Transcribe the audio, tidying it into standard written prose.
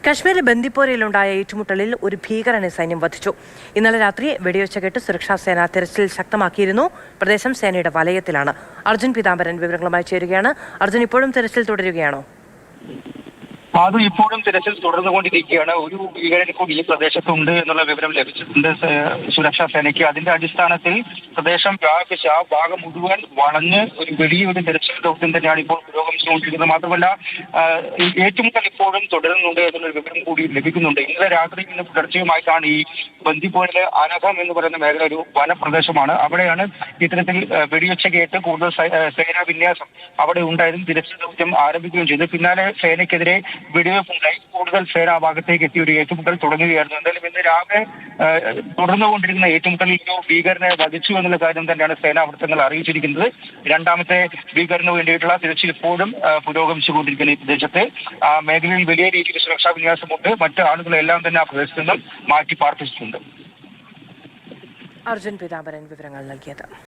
കശ്മീരിലെ ബന്ദിപ്പോരയിലുണ്ടായ ഏറ്റുമുട്ടലിൽ ഒരു ഭീകരനെ സൈന്യം വധിച്ചു. ഇന്നലെ രാത്രി വെടിവെച്ച കേട്ട് സുരക്ഷാ സേന തെരച്ചിൽ ശക്തമാക്കിയിരുന്നു. പ്രദേശം സേനയുടെ വലയത്തിലാണ്. അർജുൻ പീതാംബരൻ വിവരങ്ങളുമായി ചേരുകയാണ്. അർജുൻ, ഇപ്പോഴും തെരച്ചിൽ തുടരുകയാണോ? അത് ഇപ്പോഴും തിരച്ചിൽ തുടർന്നുകൊണ്ടിരിക്കുകയാണ്. ഒരു ഭീകരൻ കൂടി ഈ പ്രദേശത്തുണ്ട് എന്നുള്ള വിവരം ലഭിച്ചിട്ടുണ്ട് സുരക്ഷാ സേനയ്ക്ക്. അതിന്റെ അടിസ്ഥാനത്തിൽ പ്രദേശം വ്യാപിച്ച് ആ ഭാഗം മുഴുവൻ വളഞ്ഞ് ഒരു വലിയൊരു തിരച്ചിൽ ദൗത്യം തന്നെയാണ് ഇപ്പോൾ പുരോഗമിച്ചുകൊണ്ടിരിക്കുന്നത്. മാത്രമല്ല ഏറ്റുമുട്ടൽ ഇപ്പോഴും തുടരുന്നുണ്ട് എന്നുള്ള വിവരം കൂടി ലഭിക്കുന്നുണ്ട്. ഇന്നലെ രാത്രി ഇന്ന് പുലർച്ചയുമായിട്ടാണ് ഈ ബന്ദിപ്പോരിലെ അനഘം എന്ന് പറയുന്ന മേഖല ഒരു വനപ്രദേശമാണ്. അവിടെയാണ് ഇത്തരത്തിൽ വെടിവെച്ച കേട്ട് കൂടുതൽ സേനാ വിന്യാസം അവിടെ ഉണ്ടായതും തിരച്ചിൽ ദൗത്യം ആരംഭിക്കുകയും ചെയ്തു. പിന്നാലെ സേനയ്ക്കെതിരെ വെടിവെപ്പുണ്ടായി. കൂടുതൽ സേന ആ ഭാഗത്തേക്ക് എത്തി ഒരു ഏറ്റുമുട്ടൽ തുടങ്ങുകയായിരുന്നു. എന്തായാലും ഇന്ന് രാവിലെ തുടർന്നുകൊണ്ടിരിക്കുന്ന ഏറ്റുമുട്ടലിൽ ഒരു ഭീകരനെ വധിച്ചു എന്നുള്ള കാര്യം തന്നെയാണ് സേനാ വൃത്തങ്ങൾ അറിയിച്ചിരിക്കുന്നത്. രണ്ടാമത്തെ ഭീകരന് വേണ്ടിയിട്ടുള്ള തിരച്ചിൽ ഇപ്പോഴും പുരോഗമിച്ചുകൊണ്ടിരിക്കുന്ന ഈ പ്രദേശത്ത് മേഖലയിൽ വലിയ രീതിയിൽ സുരക്ഷാ വിന്യാസമുണ്ട്. മറ്റ് ആളുകളെല്ലാം തന്നെ ആ പ്രദേശത്ത് നിന്നും മാറ്റി പാർപ്പിച്ചിട്ടുണ്ട്. അർജുൻ പീതാംബരൻ വിവരങ്ങൾ നൽകിയത്.